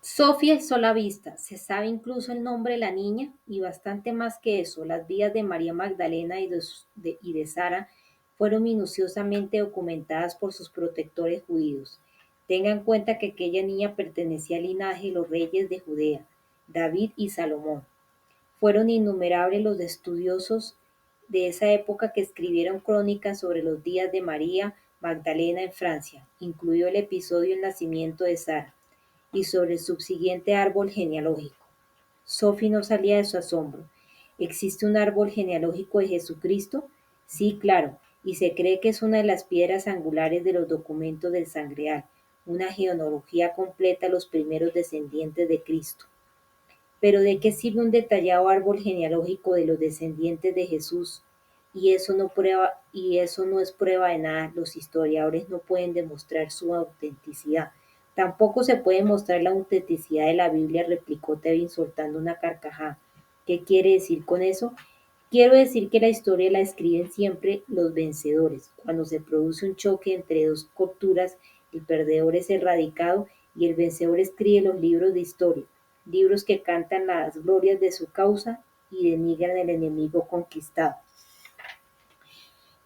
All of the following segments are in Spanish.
Sofía es sola vista, se sabe incluso el nombre de la niña y bastante más que eso, las vidas de María Magdalena y de Sara fueron minuciosamente documentadas por sus protectores judíos. Tenga en cuenta que aquella niña pertenecía al linaje de los reyes de Judea, David y Salomón. Fueron innumerables los estudiosos de esa época que escribieron crónicas sobre los días de María Magdalena en Francia, incluido el episodio del nacimiento de Sara, y sobre el subsiguiente árbol genealógico. Sophie no salía de su asombro. ¿Existe un árbol genealógico de Jesucristo? Sí, claro, y se cree que es una de las piedras angulares de los documentos del Sangreal, una genealogía completa de los primeros descendientes de Cristo. Pero ¿de qué sirve un detallado árbol genealógico de los descendientes de Jesús? Y eso no es prueba de nada. Los historiadores no pueden demostrar su autenticidad. Tampoco se puede mostrar la autenticidad de la Biblia, replicó Tevin soltando una carcajada. ¿Qué quiere decir con eso? Quiero decir que la historia la escriben siempre los vencedores. Cuando se produce un choque entre dos culturas, el perdedor es erradicado y el vencedor escribe los libros de historia, libros que cantan las glorias de su causa y denigran al enemigo conquistado.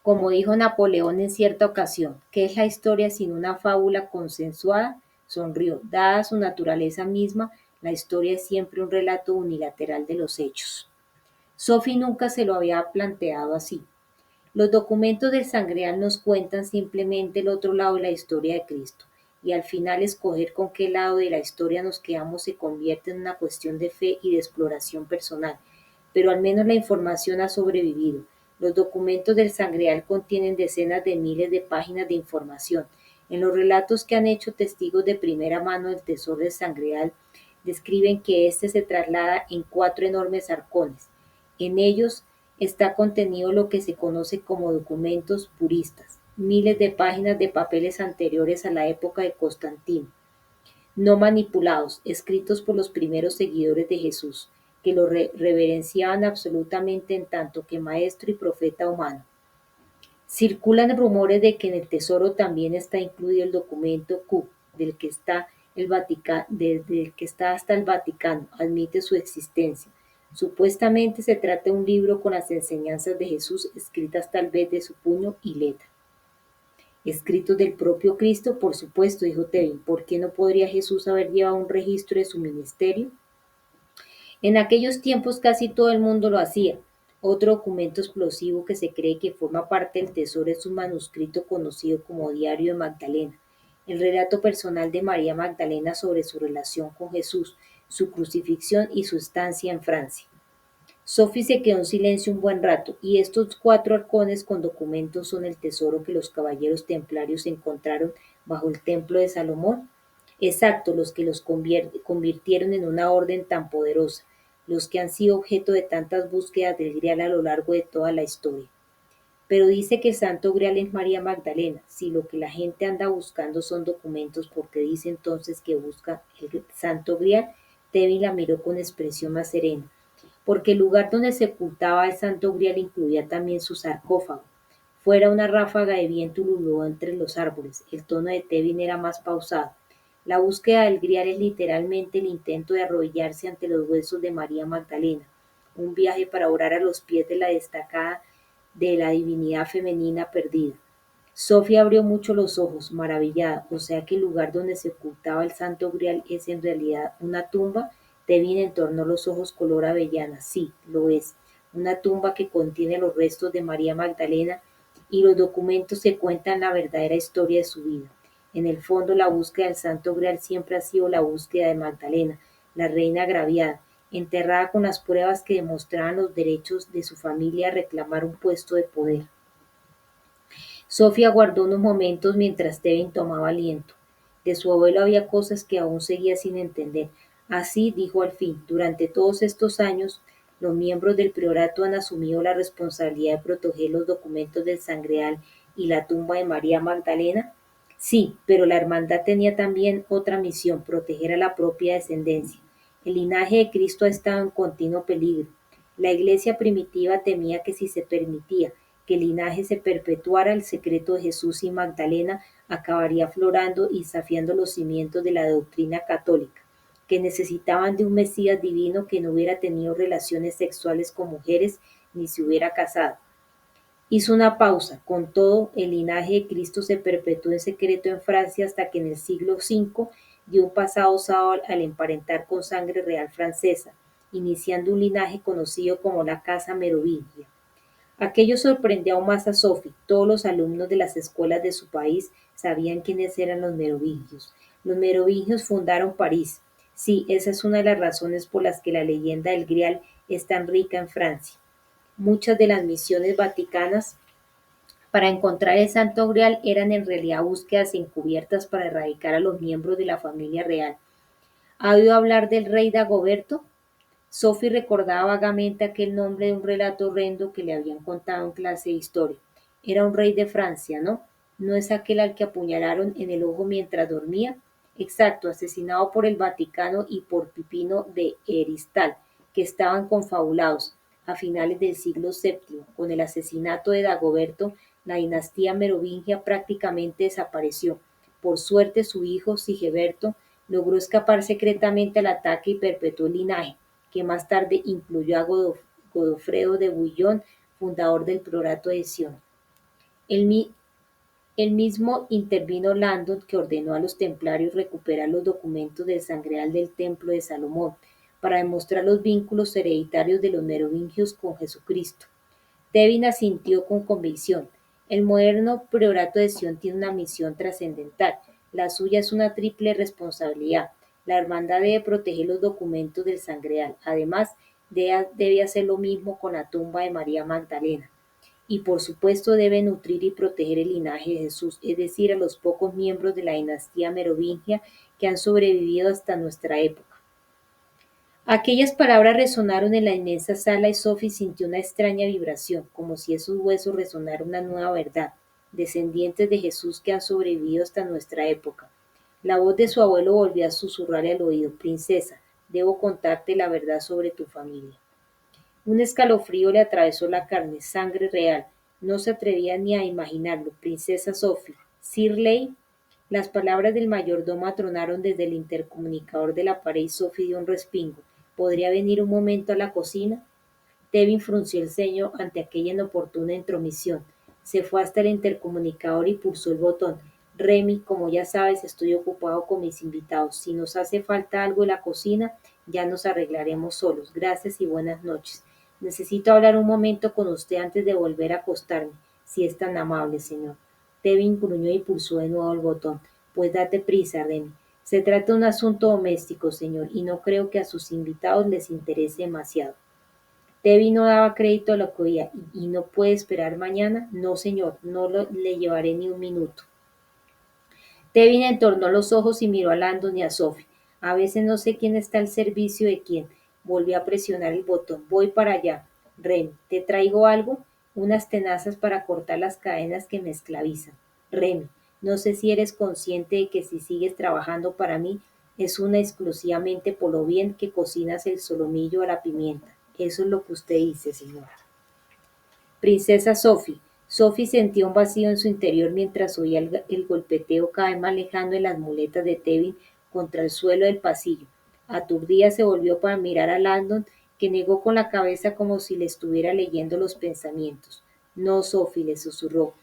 Como dijo Napoleón en cierta ocasión, ¿qué es la historia sino una fábula consensuada? Sonrió. Dada su naturaleza misma, la historia es siempre un relato unilateral de los hechos. Sophie nunca se lo había planteado así. Los documentos del Sangreal nos cuentan simplemente el otro lado de la historia de Cristo, y al final escoger con qué lado de la historia nos quedamos se convierte en una cuestión de fe y de exploración personal, pero al menos la información ha sobrevivido. Los documentos del Sangreal contienen decenas de miles de páginas de información. En los relatos que han hecho testigos de primera mano del tesoro del Sangreal, describen que éste se traslada en 4 enormes arcones. En ellos está contenido lo que se conoce como documentos puristas, miles de páginas de papeles anteriores a la época de Constantino, no manipulados, escritos por los primeros seguidores de Jesús, que lo reverenciaban absolutamente en tanto que maestro y profeta humano. Circulan rumores de que en el tesoro también está incluido el documento Q, del que está hasta el Vaticano, admite su existencia. Supuestamente se trata de un libro con las enseñanzas de Jesús escritas tal vez de su puño y letra. Escritos del propio Cristo, por supuesto, dijo Tevin. ¿Por qué no podría Jesús haber llevado un registro de su ministerio? En aquellos tiempos casi todo el mundo lo hacía. Otro documento explosivo que se cree que forma parte del tesoro es un manuscrito conocido como Diario de Magdalena, el relato personal de María Magdalena sobre su relación con Jesús, su crucifixión y su estancia en Francia. Sophie se quedó en silencio un buen rato, y estos 4 arcones con documentos son el tesoro que los caballeros templarios encontraron bajo el templo de Salomón. Exacto, los que los convirtieron en una orden tan poderosa, los que han sido objeto de tantas búsquedas del Grial a lo largo de toda la historia. Pero dice que el Santo Grial es María Magdalena. Si lo que la gente anda buscando son documentos, ¿por qué dice entonces que busca el Santo Grial? Tevin la miró con expresión más serena. Porque el lugar donde se ocultaba el Santo Grial incluía también su sarcófago. Fuera una ráfaga de viento ululó entre los árboles. El tono de Tevin era más pausado. La búsqueda del Grial es literalmente el intento de arrodillarse ante los huesos de María Magdalena, un viaje para orar a los pies de la destacada de la divinidad femenina perdida. Sofía abrió mucho los ojos, maravillada. O sea que el lugar donde se ocultaba el Santo Grial es en realidad una tumba. Tevin entornó los ojos color avellana. Sí, lo es. Una tumba que contiene los restos de María Magdalena y los documentos que cuentan la verdadera historia de su vida. En el fondo, la búsqueda del Santo Grial siempre ha sido la búsqueda de Magdalena, la reina agraviada, enterrada con las pruebas que demostraban los derechos de su familia a reclamar un puesto de poder. Sofía aguardó unos momentos mientras Tevin tomaba aliento. De su abuelo había cosas que aún seguía sin entender. Así, dijo al fin, durante todos estos años, los miembros del priorato han asumido la responsabilidad de proteger los documentos del Sangreal y la tumba de María Magdalena. Sí, pero la hermandad tenía también otra misión, proteger a la propia descendencia. El linaje de Cristo ha estado en continuo peligro. La iglesia primitiva temía que si se permitía que el linaje se perpetuara, el secreto de Jesús y Magdalena acabaría aflorando y desafiando los cimientos de la doctrina católica. que necesitaban de un Mesías divino que no hubiera tenido relaciones sexuales con mujeres ni se hubiera casado. Hizo una pausa. Con todo, el linaje de Cristo se perpetuó en secreto en Francia hasta que en el siglo V dio un pasado osado al emparentar con sangre real francesa, iniciando un linaje conocido como la Casa Merovingia. Aquello sorprendió aún más a Sophie. Todos los alumnos de las escuelas de su país sabían quiénes eran los merovingios. Los merovingios fundaron París. Sí, esa es una de las razones por las que la leyenda del Grial es tan rica en Francia. Muchas de las misiones vaticanas para encontrar el Santo Grial eran en realidad búsquedas encubiertas para erradicar a los miembros de la familia real. ¿Ha oído hablar del rey Dagoberto? Sophie recordaba vagamente aquel nombre de un relato horrendo que le habían contado en clase de historia. Era un rey de Francia, ¿no? ¿No es aquel al que apuñalaron en el ojo mientras dormía? Exacto, asesinado por el Vaticano y por Pipino de Heristal, que estaban confabulados a finales del siglo VII. Con el asesinato de Dagoberto, la dinastía merovingia prácticamente desapareció. Por suerte, su hijo, Sigeberto, logró escapar secretamente al ataque y perpetuó el linaje, que más tarde incluyó a Godofredo de Bouillon, fundador del Priorato de Sion. El, el mismo intervino Landon, que ordenó a los templarios recuperar los documentos del sangreal del Templo de Salomón, para demostrar los vínculos hereditarios de los merovingios con Jesucristo. Tevin asintió con convicción. El moderno Priorato de Sion tiene una misión trascendental. La suya es una triple responsabilidad. La hermandad debe proteger los documentos del sangreal. Además, debe hacer lo mismo con la tumba de María Magdalena. Y por supuesto debe nutrir y proteger el linaje de Jesús, es decir, a los pocos miembros de la dinastía merovingia que han sobrevivido hasta nuestra época. Aquellas palabras resonaron en la inmensa sala y Sophie sintió una extraña vibración, como si esos huesos resonaran una nueva verdad, descendientes de Jesús que han sobrevivido hasta nuestra época. La voz de su abuelo volvió a susurrarle al oído: princesa, debo contarte la verdad sobre tu familia. Un escalofrío le atravesó la carne, sangre real. No se atrevía ni a imaginarlo. Princesa Sophie, Sir Leigh. Las palabras del mayordomo atronaron desde el intercomunicador de la pared y Sophie dio un respingo. ¿Podría venir un momento a la cocina? Tevin frunció el ceño ante aquella inoportuna intromisión. Se fue hasta el intercomunicador y pulsó el botón. Remy, como ya sabes, estoy ocupado con mis invitados. Si nos hace falta algo en la cocina, ya nos arreglaremos solos. Gracias y buenas noches. Necesito hablar un momento con usted antes de volver a acostarme, si es tan amable, señor. Tevin gruñó y pulsó de nuevo el botón. Pues date prisa, Remy. Se trata de un asunto doméstico, señor, y no creo que a sus invitados les interese demasiado. Tevin no daba crédito a lo que oía. ¿Y no puede esperar mañana? No, señor, no le llevaré ni un minuto. Tevin entornó los ojos y miró a Landon y a Sophie. A veces no sé quién está al servicio de quién. Volvió a presionar el botón. Voy para allá. Remy, ¿te traigo algo? Unas tenazas para cortar las cadenas que me esclavizan. Remy, no sé si eres consciente de que si sigues trabajando para mí, es una exclusivamente por lo bien que cocinas el solomillo a la pimienta. Eso es lo que usted dice, señora. Princesa Sophie. Sophie sentía un vacío en su interior mientras oía el golpeteo cada vez más lejano de las muletas de Tevin contra el suelo del pasillo. Aturdida se volvió para mirar a Landon, que negó con la cabeza como si le estuviera leyendo los pensamientos. No, Sophie, le susurró,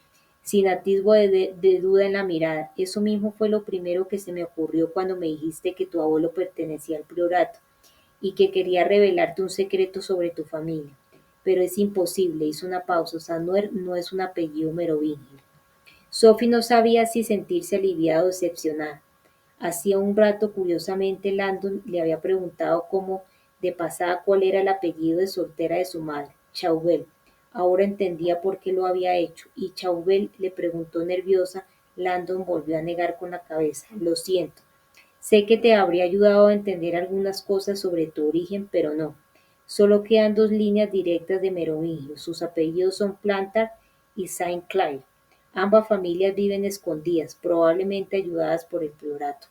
sin atisbo de duda en la mirada. Eso mismo fue lo primero que se me ocurrió cuando me dijiste que tu abuelo pertenecía al priorato y que quería revelarte un secreto sobre tu familia. Pero es imposible, hizo una pausa. Samuel no es un apellido merovingio. Sophie no sabía si sentirse aliviada o decepcionada. Hacía un rato, curiosamente, Landon le había preguntado cómo de pasada cuál era el apellido de soltera de su madre, Chauvel. Ahora entendía por qué lo había hecho. ¿Y Chauvel? Le preguntó nerviosa. Landon volvió a negar con la cabeza. Lo siento. Sé que te habría ayudado a entender algunas cosas sobre tu origen, pero no. Solo quedan dos líneas directas de merovingios. Sus apellidos son Plantar y Saint-Clair. Ambas familias viven escondidas, probablemente ayudadas por el priorato.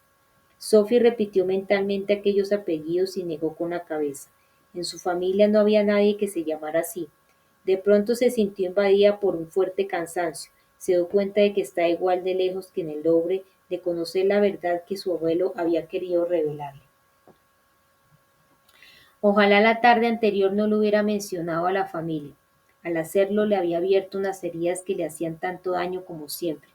Sophie repitió mentalmente aquellos apellidos y negó con la cabeza. En su familia no había nadie que se llamara así. De pronto se sintió invadida por un fuerte cansancio. Se dio cuenta de que está igual de lejos que en el Louvre de conocer la verdad que su abuelo había querido revelarle. Ojalá la tarde anterior no lo hubiera mencionado a la familia. Al hacerlo le había abierto unas heridas que le hacían tanto daño como siempre.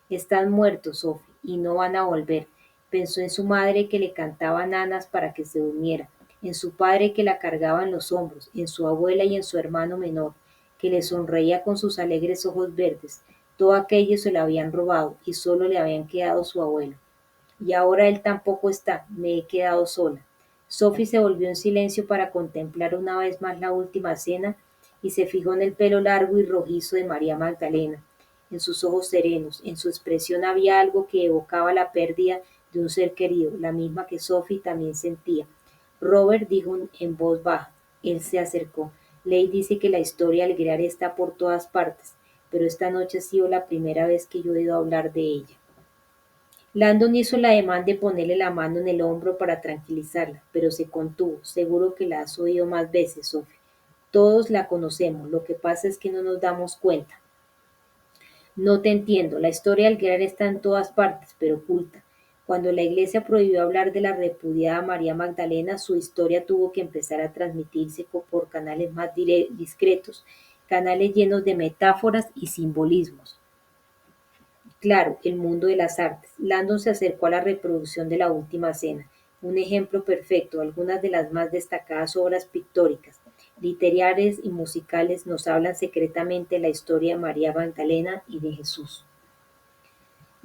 Están muertos, Sophie, y no van a volver. Pensó en su madre que le cantaba nanas para que se durmiera, en su padre que la cargaba en los hombros, en su abuela y en su hermano menor, que le sonreía con sus alegres ojos verdes. Todo aquello se lo habían robado y solo le habían quedado su abuelo. Y ahora él tampoco está, me he quedado sola. Sophie se volvió en silencio para contemplar una vez más la última cena y se fijó en el pelo largo y rojizo de María Magdalena, en sus ojos serenos, en su expresión había algo que evocaba la pérdida de un ser querido, la misma que Sophie también sentía. Robert dijo en voz baja. Él se acercó. Ley dice que la historia del Grial está por todas partes, pero esta noche ha sido la primera vez que yo he oído hablar de ella. Landon hizo el ademán de ponerle la mano en el hombro para tranquilizarla, pero se contuvo. Seguro que la has oído más veces, Sophie. Todos la conocemos, lo que pasa es que no nos damos cuenta. No te entiendo, la historia del Grial está en todas partes, pero oculta. Cuando la Iglesia prohibió hablar de la repudiada María Magdalena, su historia tuvo que empezar a transmitirse por canales más discretos, canales llenos de metáforas y simbolismos. Claro, el mundo de las artes. Landon se acercó a la reproducción de la Última Cena, un ejemplo perfecto. Algunas de las más destacadas obras pictóricas, literarias y musicales nos hablan secretamente de la historia de María Magdalena y de Jesús.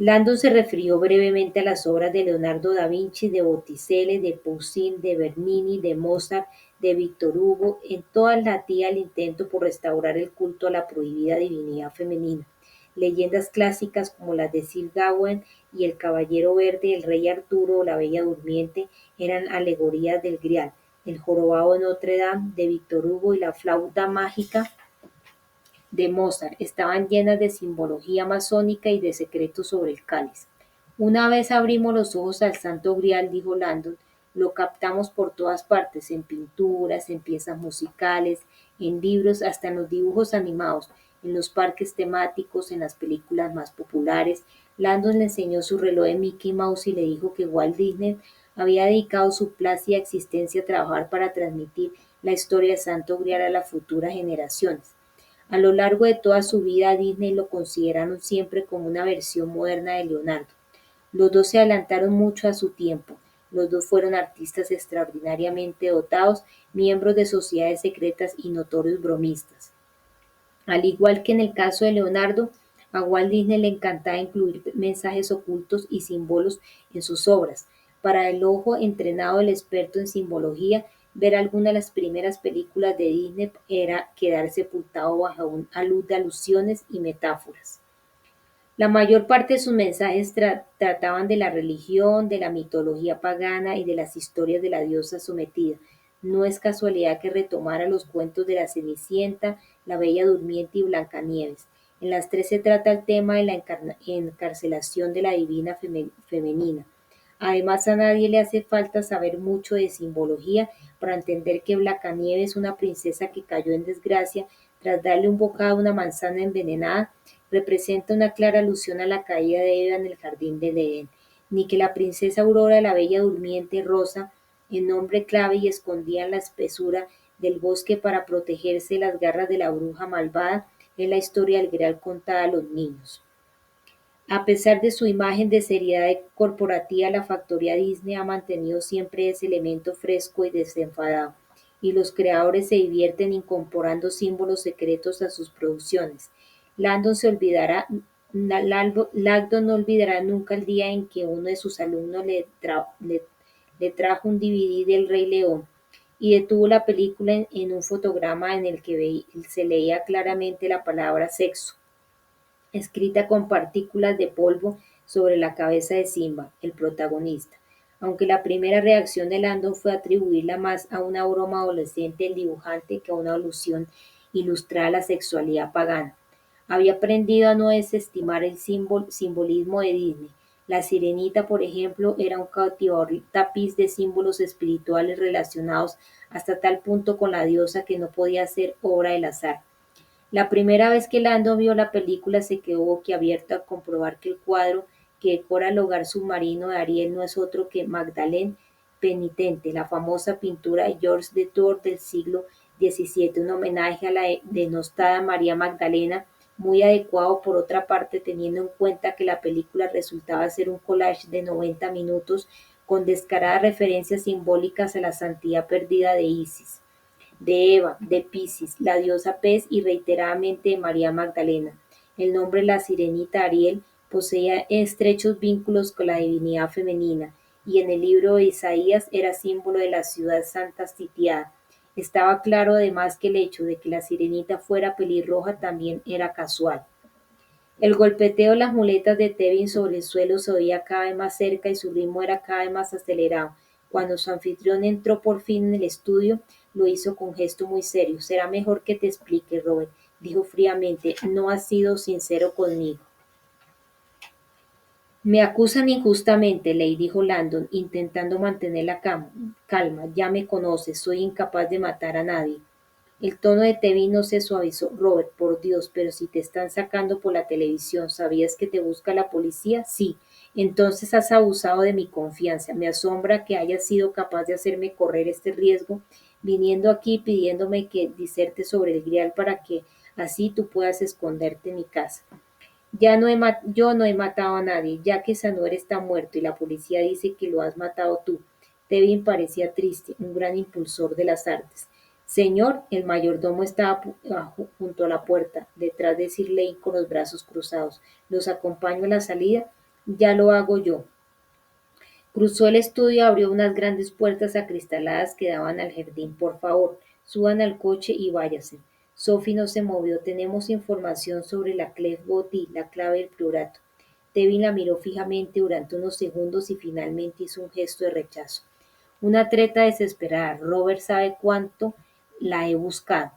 Landon se refirió brevemente a las obras de Leonardo da Vinci, de Botticelli, de Poussin, de Bernini, de Mozart, de Victor Hugo. En todas latía el intento por restaurar el culto a la prohibida divinidad femenina. Leyendas clásicas como las de Sir Gawain y el Caballero Verde, el Rey Arturo o la Bella Durmiente eran alegorías del Grial. El Jorobado de Notre Dame de Victor Hugo y la Flauta Mágica de Mozart estaban llenas de simbología masónica y de secretos sobre el cáliz. Una vez abrimos los ojos al Santo Grial, dijo Landon, lo captamos por todas partes, en pinturas, en piezas musicales, en libros, hasta en los dibujos animados, en los parques temáticos, en las películas más populares. Landon le enseñó su reloj de Mickey Mouse y le dijo que Walt Disney había dedicado su plácida existencia a trabajar para transmitir la historia del Santo Grial a las futuras generaciones. A lo largo de toda su vida a Disney lo consideraron siempre como una versión moderna de Leonardo. Los dos se adelantaron mucho a su tiempo. Los dos fueron artistas extraordinariamente dotados, miembros de sociedades secretas y notorios bromistas. Al igual que en el caso de Leonardo, a Walt Disney le encantaba incluir mensajes ocultos y símbolos en sus obras. Para el ojo entrenado del experto en simbología, ver alguna de las primeras películas de Disney era quedar sepultado bajo una luz de alusiones y metáforas. La mayor parte de sus mensajes trataban de la religión, de la mitología pagana y de las historias de la diosa sometida. No es casualidad que retomara los cuentos de la Cenicienta, la Bella Durmiente y Blancanieves. En las tres se trata el tema de la encarcelación de la divina femenina. Además, a nadie le hace falta saber mucho de simbología para entender que Blancanieves, una princesa que cayó en desgracia tras darle un bocado a una manzana envenenada, representa una clara alusión a la caída de Eva en el jardín del Edén, ni que la princesa Aurora, la bella durmiente rosa, en nombre clave y escondida en la espesura del bosque para protegerse de las garras de la bruja malvada, es la historia del Grial contada a los niños. A pesar de su imagen de seriedad corporativa, la factoría Disney ha mantenido siempre ese elemento fresco y desenfadado, y los creadores se divierten incorporando símbolos secretos a sus producciones. Landon se olvidará, Langdon no olvidará nunca el día en que uno de sus alumnos le trajo un DVD del Rey León y detuvo la película en un fotograma en el que se leía claramente la palabra sexo escrita con partículas de polvo sobre la cabeza de Simba, el protagonista, aunque la primera reacción de Landon fue atribuirla más a una broma adolescente del dibujante que a una alusión ilustrada a la sexualidad pagana. Había aprendido a no desestimar el simbolismo de Disney. La Sirenita, por ejemplo, era un cautivador tapiz de símbolos espirituales relacionados hasta tal punto con la diosa que no podía ser obra del azar. La primera vez que Lando vio la película se quedó boquiabierto al comprobar que el cuadro que decora el hogar submarino de Ariel no es otro que Magdalene, penitente, la famosa pintura de Georges de Tours del siglo XVII, un homenaje a la denostada María Magdalena, muy adecuado por otra parte teniendo en cuenta que la película resultaba ser un collage de 90 minutos con descaradas referencias simbólicas a la santidad perdida de Isis, de Eva, de Piscis, la diosa pez y reiteradamente de María Magdalena. El nombre La Sirenita Ariel poseía estrechos vínculos con la divinidad femenina y en el libro de Isaías era símbolo de la ciudad santa sitiada. Estaba claro además que el hecho de que la sirenita fuera pelirroja también era casual. El golpeteo de las muletas de Tevin sobre el suelo se oía cada vez más cerca y su ritmo era cada vez más acelerado. Cuando su anfitrión entró por fin en el estudio, lo hizo con gesto muy serio. Será mejor que te explique, Robert, dijo fríamente. No has sido sincero conmigo. Me acusan injustamente, Ley, dijo Landon, intentando mantener la calma. Ya me conoces, soy incapaz de matar a nadie. El tono de Tevin no se suavizó. Robert, por Dios, pero si te están sacando por la televisión, ¿sabías que te busca la policía? Sí. Entonces has abusado de mi confianza. Me asombra que hayas sido capaz de hacerme correr este riesgo, viniendo aquí pidiéndome que diserte sobre el grial para que así tú puedas esconderte en mi casa. Yo no he matado a nadie, ya que Sanuer está muerto y la policía dice que lo has matado tú. Tevin parecía triste, un gran impulsor de las artes. Señor, el mayordomo estaba junto a la puerta, detrás de Sir Lane con los brazos cruzados. Los acompaño a la salida. Ya lo hago yo. Cruzó el estudio y abrió unas grandes puertas acristaladas que daban al jardín. Por favor, suban al coche y váyase. Sophie no se movió. Tenemos información sobre la Clef Boti, la clave del priorato. Tevin la miró fijamente durante unos segundos y finalmente hizo un gesto de rechazo. Una treta desesperada. Robert sabe cuánto la he buscado.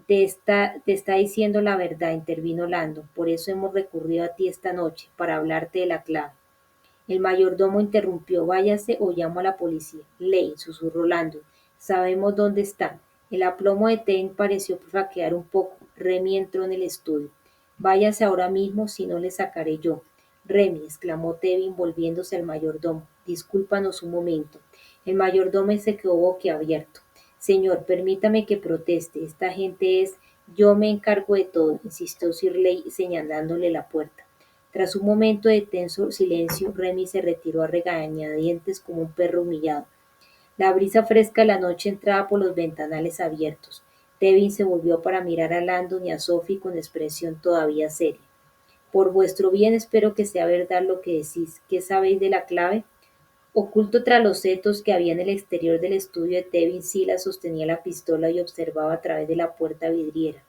Te está diciendo la verdad, intervino Landon. Por eso hemos recurrido a ti esta noche, para hablarte de la clave. El mayordomo interrumpió: «Váyase o llamo a la policía». «Ley», susurró Landon, «sabemos dónde está». El aplomo de Tevin pareció flaquear un poco. Remy entró en el estudio. «Váyase ahora mismo, si no le sacaré yo». «Remy», exclamó Tevin volviéndose al mayordomo, «discúlpanos un momento». El mayordomo se quedó boquiabierto. «Señor, permítame que proteste. Esta gente es...». «Yo me encargo de todo», insistió Sir Leigh señalándole la puerta. Tras un momento de tenso silencio, Remy se retiró a regañadientes como un perro humillado. La brisa fresca de la noche entraba por los ventanales abiertos. Tevin se volvió para mirar a Landon y a Sophie con expresión todavía seria. «Por vuestro bien espero que sea verdad lo que decís. ¿Qué sabéis de la clave?» Oculto tras los setos que había en el exterior del estudio de Tevin, Silas sostenía la pistola y observaba a través de la puerta vidriera.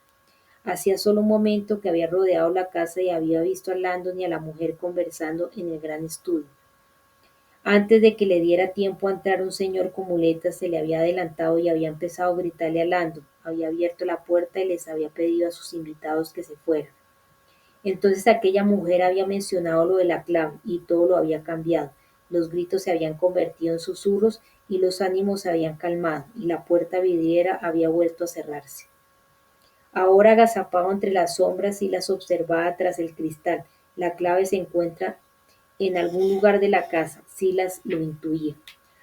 Hacía solo un momento que había rodeado la casa y había visto a Landon y a la mujer conversando en el gran estudio. Antes de que le diera tiempo a entrar, un señor con muletas se le había adelantado y había empezado a gritarle a Landon. Había abierto la puerta y les había pedido a sus invitados que se fueran. Entonces aquella mujer había mencionado lo de la clave y todo lo había cambiado. Los gritos se habían convertido en susurros y los ánimos se habían calmado y la puerta vidriera había vuelto a cerrarse. Ahora agazapado entre las sombras y las observaba tras el cristal. La clave se encuentra en algún lugar de la casa. Silas lo intuía.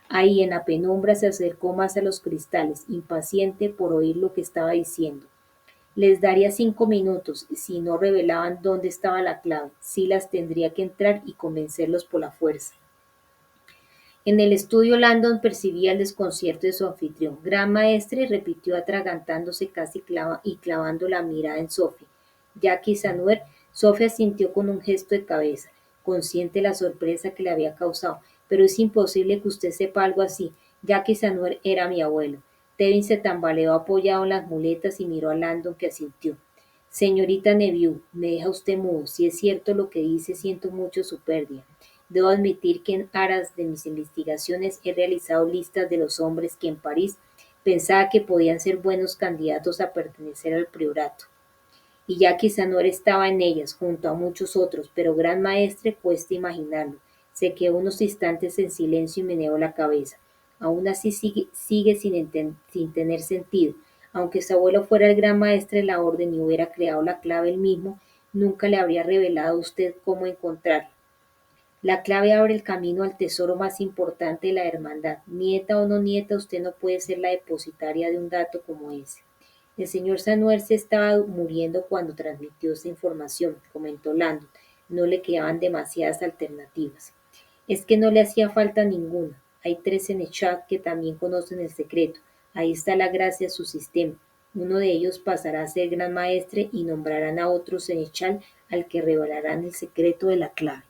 Ahí en la penumbra se acercó más a los cristales, impaciente por oír lo que estaba diciendo. Les daría 5 minutos. Si no revelaban dónde estaba la clave, Silas tendría que entrar y convencerlos por la fuerza. En el estudio, Landon percibía el desconcierto de su anfitrión. «Gran maestre», repitió atragantándose casi y clavando la mirada en Sophie. «Jackie Sanuer». Sophie asintió con un gesto de cabeza, consciente de la sorpresa que le había causado. «Pero es imposible que usted sepa algo así. Jackie Sanuer era mi abuelo». Tevin se tambaleó apoyado en las muletas y miró a Landon, que asintió. «Señorita Neville, me deja usted mudo. Si es cierto lo que dice, siento mucho su pérdida. Debo admitir que en aras de mis investigaciones he realizado listas de los hombres que en París pensaba que podían ser buenos candidatos a pertenecer al priorato. Y ya quizá no estaba en ellas, junto a muchos otros, pero gran maestre cuesta imaginarlo. Se quedó unos instantes en silencio y meneó la cabeza. Aún así sigue sin tener sentido. Aunque su abuelo fuera el gran maestre de la orden y hubiera creado la clave él mismo, nunca le habría revelado a usted cómo encontrarla. La clave abre el camino al tesoro más importante de la hermandad. Nieta o no nieta, usted no puede ser la depositaria de un dato como ese. El señor Sanuer se estaba muriendo cuando transmitió esta información, comentó Landon. No le quedaban demasiadas alternativas. Es que no le hacía falta ninguna. Hay 3 en el chat que también conocen el secreto. Ahí está la gracia de su sistema. Uno de ellos pasará a ser gran maestre y nombrarán a otros en el chat al que revelarán el secreto de la clave.